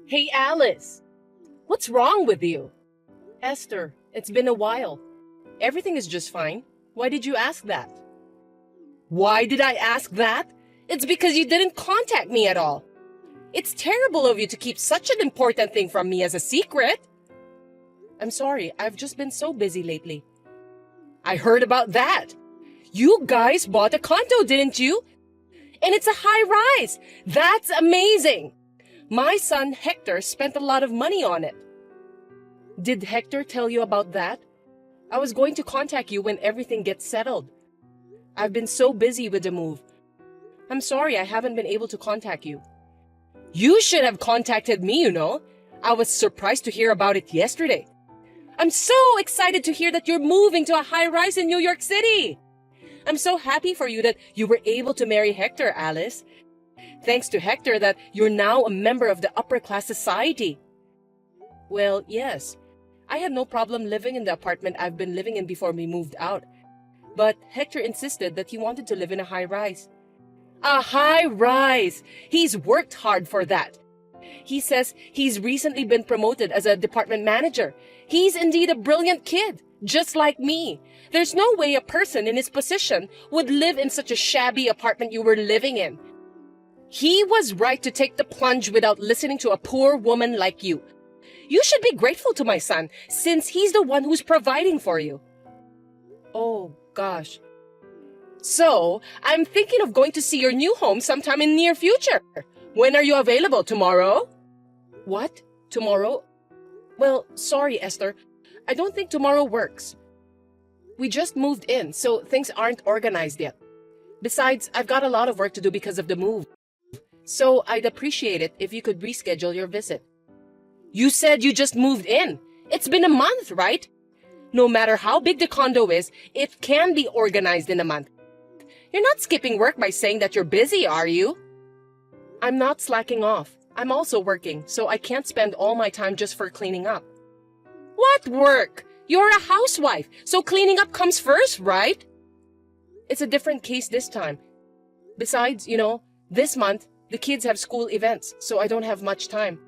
Hey, Alice, what's wrong with you? Esther, it's been a while. Everything is just fine. Why did you ask that? Why did I ask that? It's because you didn't contact me at all. It's terrible of you to keep such an important thing from me as a secret. I'm sorry, I've just been so busy lately. I heard about that. You guys bought a condo, didn't you? And it's a high rise. That's amazing. My son Hector spent a lot of money on it. Did Hector tell you about that? I was going to contact you when everything gets settled. I've been so busy with the move. I'm sorry I haven't been able to contact you. You should have contacted me, you know. I was surprised to hear about it yesterday. I'm so excited to hear that you're moving to a high-rise in New York City. I'm so happy for you that you were able to marry Hector, Alice. Thanks to Hector that you're now a member of the upper-class society. Well, yes. I had no problem living in the apartment I've been living in before we moved out. But Hector insisted that he wanted to live in a high-rise. A high-rise! He's worked hard for that. He says he's recently been promoted as a department manager. He's indeed a brilliant kid, just like me. There's no way a person in his position would live in such a shabby apartment you were living in. He was right to take the plunge without listening to a poor woman like you. You should be grateful to my son, since he's the one who's providing for you. Oh, gosh. So, I'm thinking of going to see your new home sometime in near future. When are you available? Tomorrow? What? Tomorrow? Well, sorry, Esther. I don't think tomorrow works. We just moved in, so things aren't organized yet. Besides, I've got a lot of work to do because of the move. So I'd appreciate it if you could reschedule your visit. You said you just moved in. It's been a month, right? No matter how big the condo is, it can be organized in a month. You're not skipping work by saying that you're busy, are you? I'm not slacking off. I'm also working, so I can't spend all my time just for cleaning up. What work? You're a housewife, so cleaning up comes first, right? It's a different case this time. Besides, this month, the kids have school events, so I don't have much time.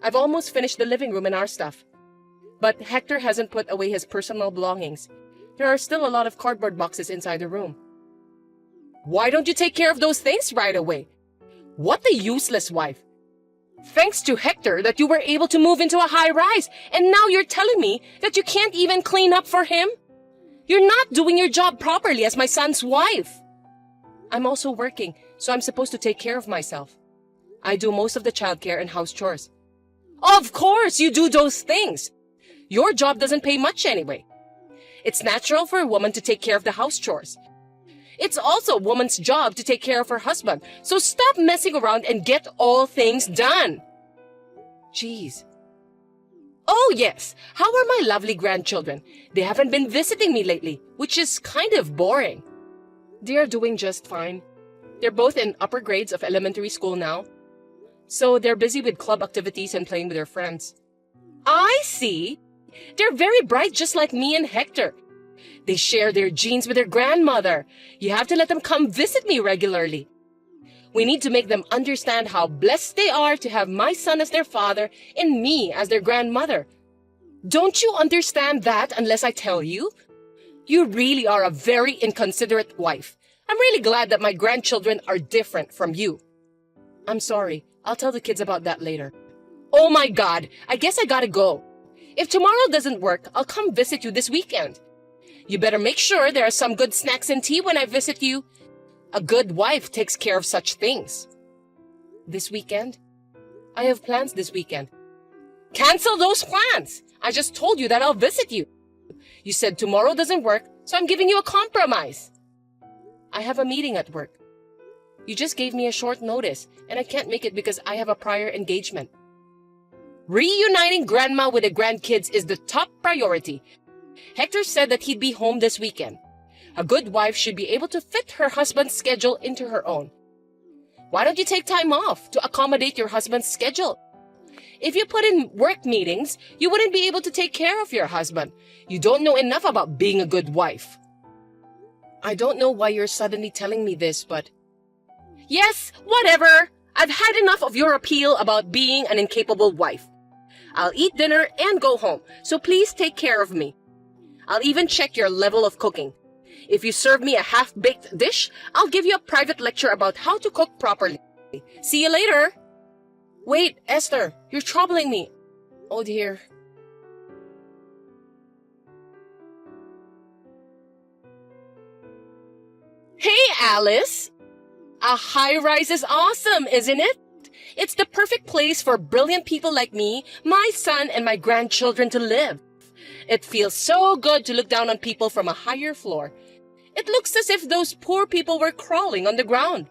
I've almost finished the living room and our stuff. But Hector hasn't put away his personal belongings. There are still a lot of cardboard boxes inside the room. Why don't you take care of those things right away? What a useless wife. Thanks to Hector that you were able to move into a high rise, and now you're telling me that you can't even clean up for him? You're not doing your job properly as my son's wife. I'm also working, so I'm supposed to take care of myself. I do most of the childcare and house chores. Of course you do those things. Your job doesn't pay much anyway. It's natural for a woman to take care of the house chores. It's also a woman's job to take care of her husband, so stop messing around and get all things done. Jeez. Oh yes, how are my lovely grandchildren? They haven't been visiting me lately, which is kind of boring. They are doing just fine. They're both in upper grades of elementary school now, so they're busy with club activities and playing with their friends. I see. They're very bright, just like me and Hector. They share their genes with their grandmother. You have to let them come visit me regularly. We need to make them understand how blessed they are to have my son as their father and me as their grandmother. Don't you understand that unless I tell you? You really are a very inconsiderate wife. I'm really glad that my grandchildren are different from you. I'm sorry. I'll tell the kids about that later. Oh my God, I guess I gotta go. If tomorrow doesn't work, I'll come visit you this weekend. You better make sure there are some good snacks and tea when I visit you. A good wife takes care of such things. This weekend? I have plans this weekend. Cancel those plans! I just told you that I'll visit you. You said tomorrow doesn't work, so I'm giving you a compromise. I have a meeting at work. You just gave me a short notice, and I can't make it because I have a prior engagement. Reuniting Grandma with the grandkids is the top priority. Hector said that he'd be home this weekend. A good wife should be able to fit her husband's schedule into her own. Why don't you take time off to accommodate your husband's schedule? If you put in work meetings, you wouldn't be able to take care of your husband. You don't know enough about being a good wife. I don't know why you're suddenly telling me this, but... Yes, whatever. I've had enough of your appeal about being an incapable wife. I'll eat dinner and go home, so please take care of me. I'll even check your level of cooking. If you serve me a half-baked dish, I'll give you a private lecture about how to cook properly. See you later. Wait, Esther, you're troubling me. Oh dear. Hey, Alice! A high-rise is awesome, isn't it? It's the perfect place for brilliant people like me, my son, and my grandchildren to live. It feels so good to look down on people from a higher floor. It looks as if those poor people were crawling on the ground.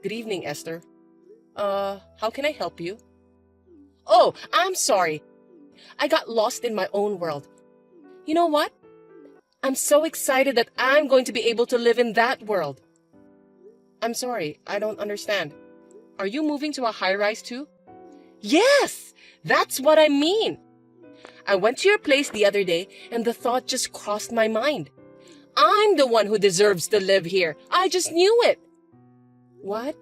Good evening, Esther. How can I help you? Oh, I'm sorry. I got lost in my own world. You know what? I'm so excited that I'm going to be able to live in that world. I'm sorry, I don't understand. Are you moving to a high-rise too? Yes, that's what I mean. I went to your place the other day and the thought just crossed my mind. I'm the one who deserves to live here. I just knew it. What?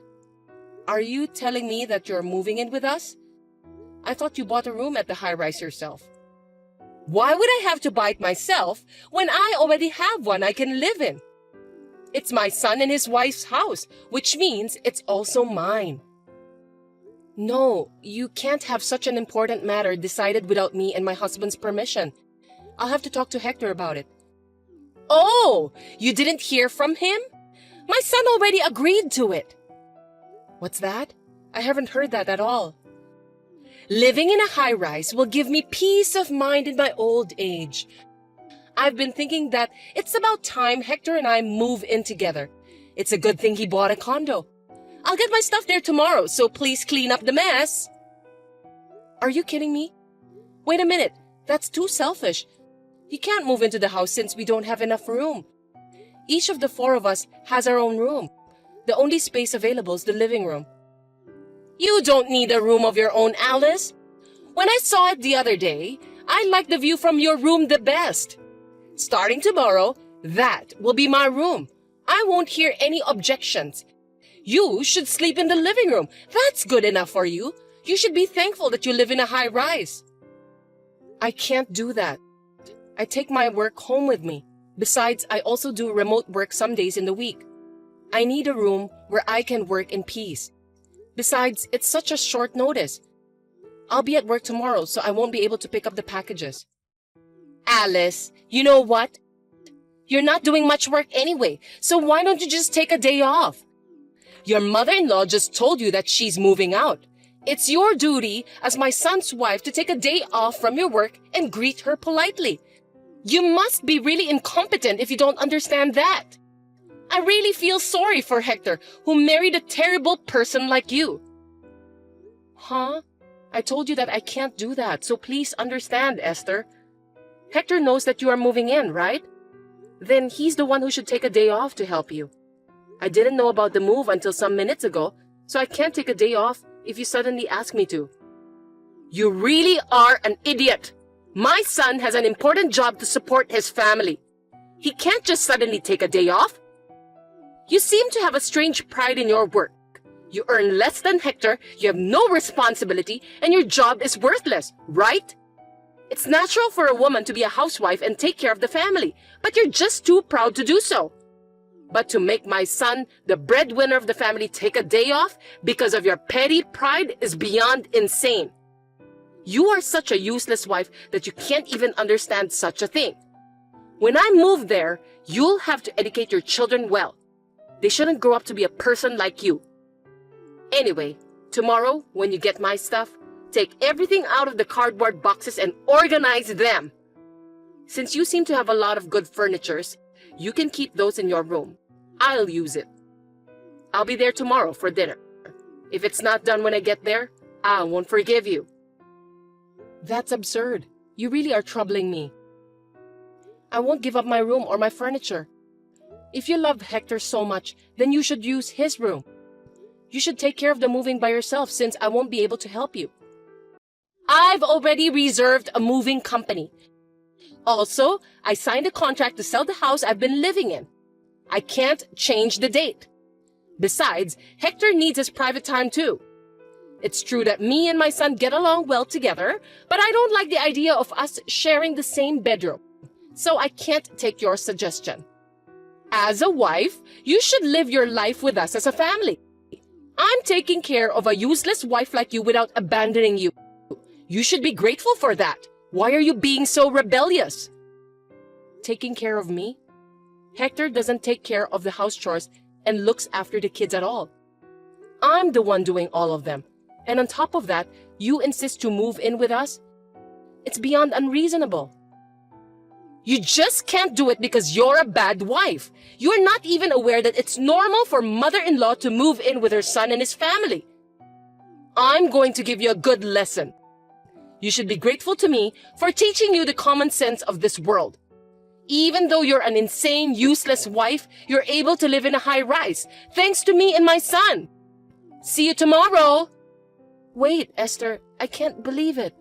Are you telling me that you're moving in with us? I thought you bought a room at the high-rise yourself. Why would I have to buy it myself when I already have one I can live in? It's my son and his wife's house, which means it's also mine. No, you can't have such an important matter decided without me and my husband's permission. I'll have to talk to Hector about it. Oh, you didn't hear from him? My son already agreed to it. What's that? I haven't heard that at all. Living in a high-rise will give me peace of mind in my old age. I've been thinking that it's about time Hector and I move in together. It's a good thing he bought a condo. I'll get my stuff there tomorrow, so please clean up the mess. Are you kidding me? Wait a minute, that's too selfish. You can't move into the house since we don't have enough room. Each of the four of us has our own room. The only space available is the living room. You don't need a room of your own, Alice. When I saw it the other day, I liked the view from your room the best. Starting tomorrow, that will be my room. I won't hear any objections. You should sleep in the living room. That's good enough for you. You should be thankful that you live in a high rise. I can't do that. I take my work home with me. Besides, I also do remote work some days in the week. I need a room where I can work in peace. Besides, it's such a short notice. I'll be at work tomorrow, so I won't be able to pick up the packages. Alice, you know what? You're not doing much work anyway, so why don't you just take a day off? Your mother-in-law just told you that she's moving out. It's your duty as my son's wife to take a day off from your work and greet her politely. You must be really incompetent if you don't understand that. I really feel sorry for Hector, who married a terrible person like you. Huh? I told you that I can't do that, so please understand, Esther. Hector knows that you are moving in, right? Then he's the one who should take a day off to help you. I didn't know about the move until some minutes ago, so I can't take a day off if you suddenly ask me to. You really are an idiot. My son has an important job to support his family. He can't just suddenly take a day off. You seem to have a strange pride in your work. You earn less than Hector, you have no responsibility, and your job is worthless, right? It's natural for a woman to be a housewife and take care of the family, but you're just too proud to do so. But to make my son, the breadwinner of the family, take a day off because of your petty pride is beyond insane. You are such a useless wife that you can't even understand such a thing. When I move there, you'll have to educate your children well. They shouldn't grow up to be a person like you. Anyway, tomorrow, when you get my stuff, take everything out of the cardboard boxes and organize them. Since you seem to have a lot of good furnitures, you can keep those in your room. I'll use it. I'll be there tomorrow for dinner. If it's not done when I get there, I won't forgive you. That's absurd. You really are troubling me. I won't give up my room or my furniture. If you love Hector so much, then you should use his room. You should take care of the moving by yourself since I won't be able to help you. I've already reserved a moving company. Also, I signed a contract to sell the house I've been living in. I can't change the date. Besides, Hector needs his private time too. It's true that me and my son get along well together, but I don't like the idea of us sharing the same bedroom. So I can't take your suggestion. As a wife, you should live your life with us as a family. I'm taking care of a useless wife like you without abandoning you. You should be grateful for that. Why are you being so rebellious? Taking care of me? Hector doesn't take care of the house chores and looks after the kids at all. I'm the one doing all of them. And on top of that, you insist to move in with us? It's beyond unreasonable. You just can't do it because you're a bad wife. You're not even aware that it's normal for mother-in-law to move in with her son and his family. I'm going to give you a good lesson. You should be grateful to me for teaching you the common sense of this world. Even though you're an insane, useless wife, you're able to live in a high-rise, thanks to me and my son. See you tomorrow. Wait, Esther, I can't believe it.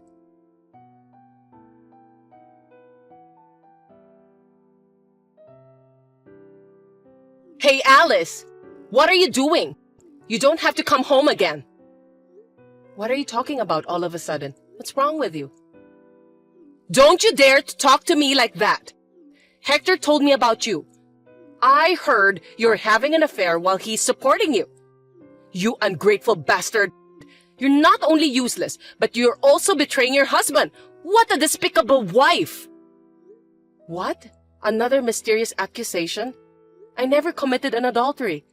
Hey, Alice, what are you doing? You don't have to come home again. What are you talking about all of a sudden? What's wrong with you? Don't you dare to talk to me like that. Hector told me about you. I heard you're having an affair while he's supporting you. You ungrateful bastard. You're not only useless, but you're also betraying your husband. What a despicable wife! What? Another mysterious accusation? I never committed an adultery.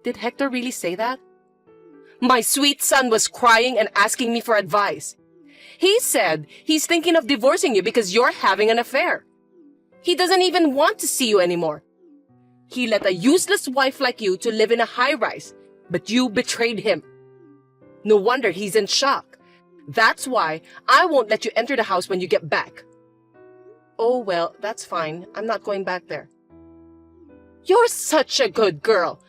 Did Hector really say that? My sweet son was crying and asking me for advice. He said he's thinking of divorcing you because you're having an affair. He doesn't even want to see you anymore. He let a useless wife like you to live in a high-rise, but you betrayed him. No wonder he's in shock. That's why I won't let you enter the house when you get back. Oh, well, that's fine. I'm not going back there. You're such a good girl.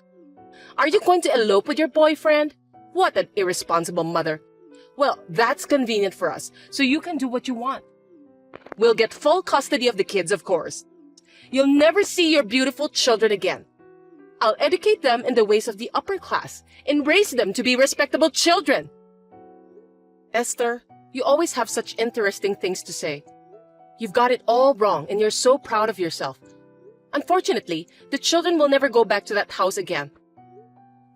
Are you going to elope with your boyfriend? What an irresponsible mother. Well, that's convenient for us, so you can do what you want. We'll get full custody of the kids, of course. You'll never see your beautiful children again. I'll educate them in the ways of the upper class and raise them to be respectable children. Esther, you always have such interesting things to say. You've got it all wrong and you're so proud of yourself. Unfortunately, the children will never go back to that house again.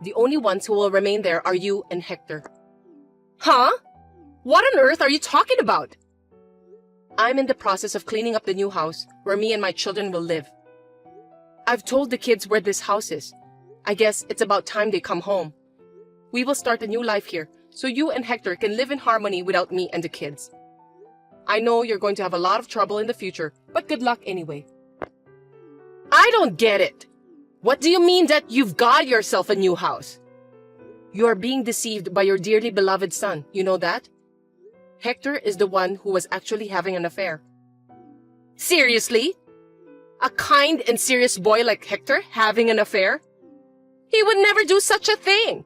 The only ones who will remain there are you and Hector. Huh? What on earth are you talking about? I'm in the process of cleaning up the new house where me and my children will live. I've told the kids where this house is. I guess it's about time they come home. We will start a new life here, so you and Hector can live in harmony without me and the kids. I know you're going to have a lot of trouble in the future, but good luck anyway. I don't get it. What do you mean that you've got yourself a new house? You are being deceived by your dearly beloved son, you know that? Hector is the one who was actually having an affair. Seriously? A kind and serious boy like Hector having an affair? He would never do such a thing.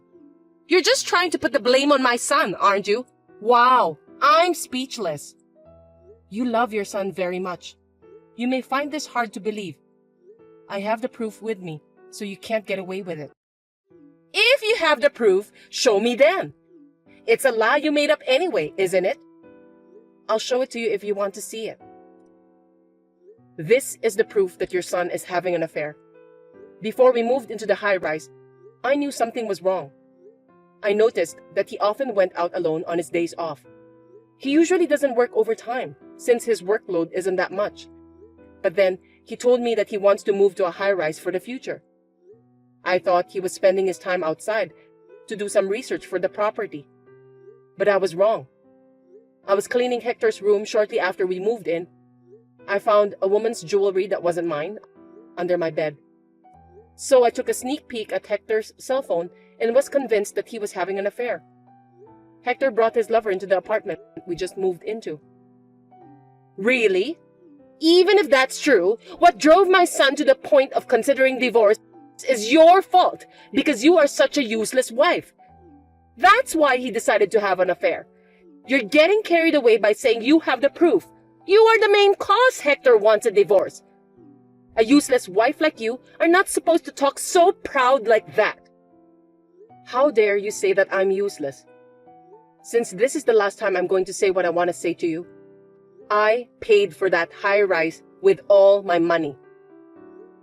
You're just trying to put the blame on my son, aren't you? Wow, I'm speechless. You love your son very much. You may find this hard to believe. I have the proof with me, so you can't get away with it. If you have the proof, show me then. It's a lie you made up anyway, isn't it? I'll show it to you if you want to see it. This is the proof that your son is having an affair. Before we moved into the high-rise, I knew something was wrong. I noticed that he often went out alone on his days off. He usually doesn't work overtime, since his workload isn't that much. But then, he told me that he wants to move to a high-rise for the future. I thought he was spending his time outside to do some research for the property. But I was wrong. I was cleaning Hector's room shortly after we moved in. I found a woman's jewelry that wasn't mine under my bed. So I took a sneak peek at Hector's cell phone and was convinced that he was having an affair. Hector brought his lover into the apartment we just moved into. Really? Even if that's true, what drove my son to the point of considering divorce is your fault because you are such a useless wife. That's why he decided to have an affair. You're getting carried away by saying you have the proof. You are the main cause Hector wants a divorce. A useless wife like you are not supposed to talk so proud like that. How dare you say that I'm useless? Since this is the last time I'm going to say what I want to say to you, I paid for that high-rise with all my money.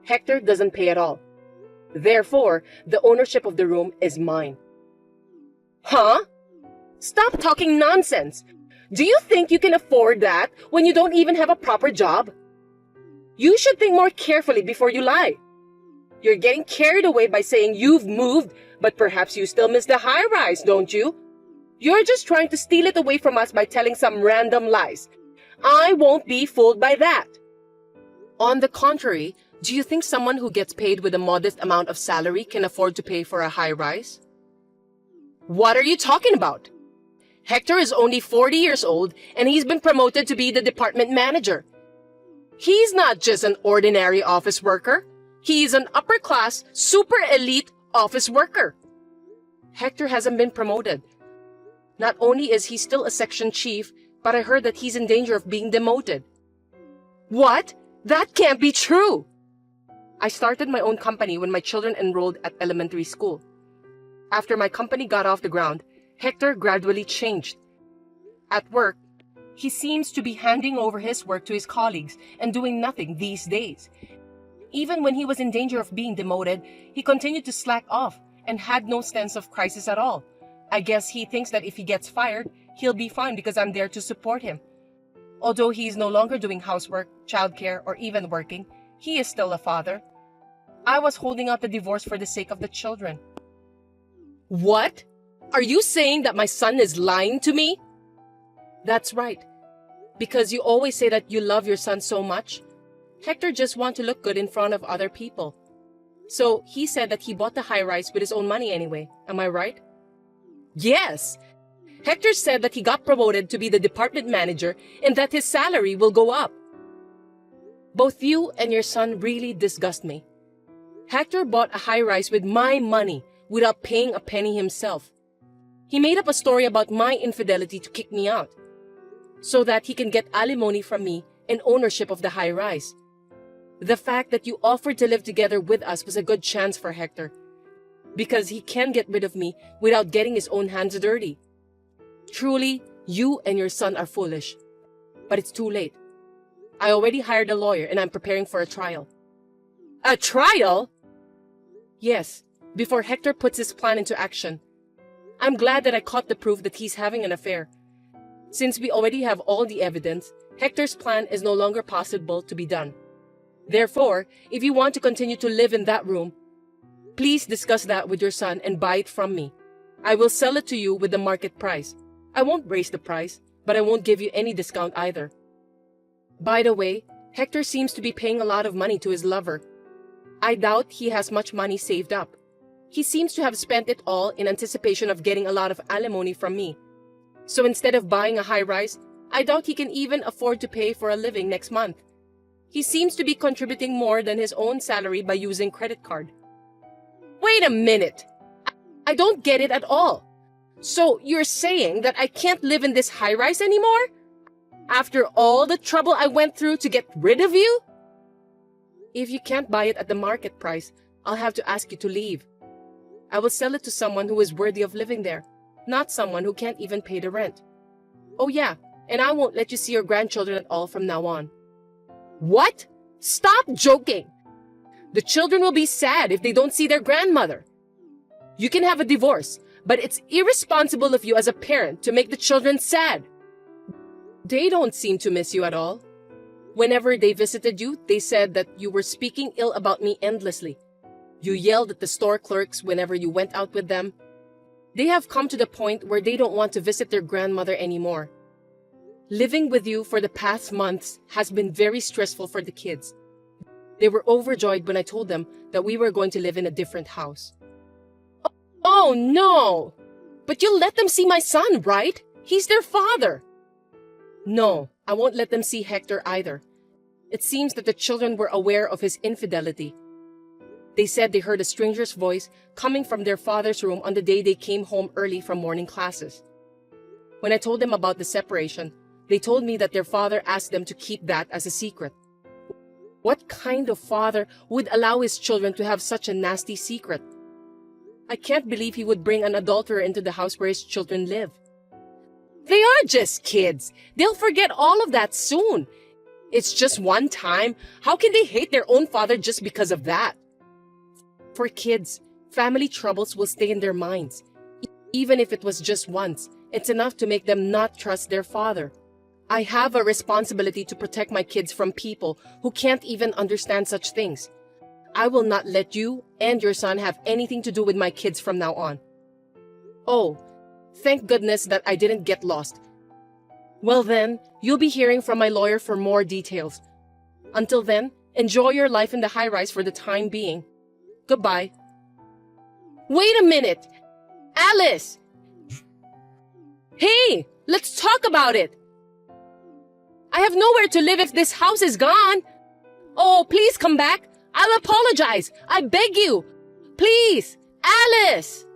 Hector doesn't pay at all. Therefore, the ownership of the room is mine. Huh? Stop talking nonsense. Do you think you can afford that when you don't even have a proper job? You should think more carefully before you lie. You're getting carried away by saying you've moved, but perhaps you still miss the high-rise, don't you? You're just trying to steal it away from us by telling some random lies. I won't be fooled by that. On the contrary, do you think someone who gets paid with a modest amount of salary can afford to pay for a high-rise? What are you talking about? Hector is only 40 years old and he's been promoted to be the department manager. He's not just an ordinary office worker. He's an upper-class, super elite office worker. Hector hasn't been promoted. Not only is he still a section chief, but I heard that he's in danger of being demoted. What? That can't be true! I started my own company when my children enrolled at elementary school. After my company got off the ground, Hector gradually changed. At work, he seems to be handing over his work to his colleagues and doing nothing these days. Even when he was in danger of being demoted, he continued to slack off and had no sense of crisis at all. I guess he thinks that if he gets fired, he'll be fine because I'm there to support him. Although he is no longer doing housework, childcare, or even working, he is still a father. I was holding out the divorce for the sake of the children. What? Are you saying that my son is lying to me? That's right. Because you always say that you love your son so much. Hector just wants to look good in front of other people. So he said that he bought the high-rise with his own money anyway. Am I right? Yes. Hector said that he got promoted to be the department manager and that his salary will go up. Both you and your son really disgust me. Hector bought a high-rise with my money without paying a penny himself. He made up a story about my infidelity to kick me out, so that he can get alimony from me and ownership of the high-rise. The fact that you offered to live together with us was a good chance for Hector, because he can get rid of me without getting his own hands dirty. Truly, you and your son are foolish. But it's too late. I already hired a lawyer and I'm preparing for a trial. A trial? Yes, before Hector puts his plan into action. I'm glad that I caught the proof that he's having an affair. Since we already have all the evidence, Hector's plan is no longer possible to be done. Therefore, if you want to continue to live in that room, please discuss that with your son and buy it from me. I will sell it to you with the market price. I won't raise the price, but I won't give you any discount either. By the way, Hector seems to be paying a lot of money to his lover. I doubt he has much money saved up. He seems to have spent it all in anticipation of getting a lot of alimony from me. So instead of buying a high-rise, I doubt he can even afford to pay for a living next month. He seems to be contributing more than his own salary by using credit card. Wait a minute! I don't get it at all. So you're saying that I can't live in this high-rise anymore? After all the trouble I went through to get rid of you? If you can't buy it at the market price, I'll have to ask you to leave. I will sell it to someone who is worthy of living there, not someone who can't even pay the rent. Oh yeah, and I won't let you see your grandchildren at all from now on. What? Stop joking! The children will be sad if they don't see their grandmother. You can have a divorce, but it's irresponsible of you as a parent to make the children sad. They don't seem to miss you at all. Whenever they visited you, they said that you were speaking ill about me endlessly. You yelled at the store clerks whenever you went out with them. They have come to the point where they don't want to visit their grandmother anymore. Living with you for the past months has been very stressful for the kids. They were overjoyed when I told them that we were going to live in a different house. Oh no! But you'll let them see my son, right? He's their father. No, I won't let them see Hector either. It seems that the children were aware of his infidelity. They said they heard a stranger's voice coming from their father's room on the day they came home early from morning classes. When I told them about the separation, they told me that their father asked them to keep that as a secret. What kind of father would allow his children to have such a nasty secret? I can't believe he would bring an adulterer into the house where his children live. They are just kids. They'll forget all of that soon. It's just one time. How can they hate their own father just because of that? For kids, family troubles will stay in their minds. Even if it was just once, it's enough to make them not trust their father. I have a responsibility to protect my kids from people who can't even understand such things. I will not let you and your son have anything to do with my kids from now on. Oh, thank goodness that I didn't get lost. Well then, you'll be hearing from my lawyer for more details. Until then, enjoy your life in the high-rise for the time being. Goodbye. Wait a minute! Alice! Hey, let's talk about it! I have nowhere to live if this house is gone. Oh, please come back. I'll apologize. I beg you. Please, Alice!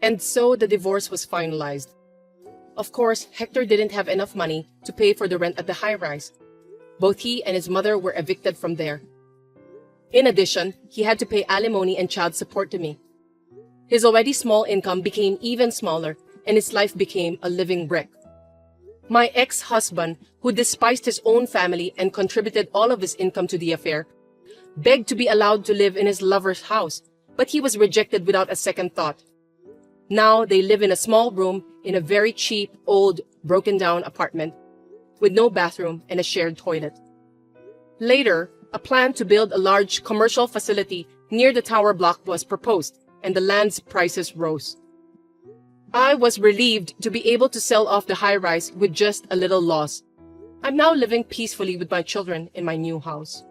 And so the divorce was finalized. Of course, Hector didn't have enough money to pay for the rent at the high-rise. Both he and his mother were evicted from there. In addition, he had to pay alimony and child support to me. His already small income became even smaller, and his life became a living brick. My ex-husband, who despised his own family and contributed all of his income to the affair, begged to be allowed to live in his lover's house, but he was rejected without a second thought. Now they live in a small room in a very cheap, old, broken-down apartment with no bathroom and a shared toilet. Later, a plan to build a large commercial facility near the tower block was proposed, and the land's prices rose. I was relieved to be able to sell off the high-rise with just a little loss. I'm now living peacefully with my children in my new house.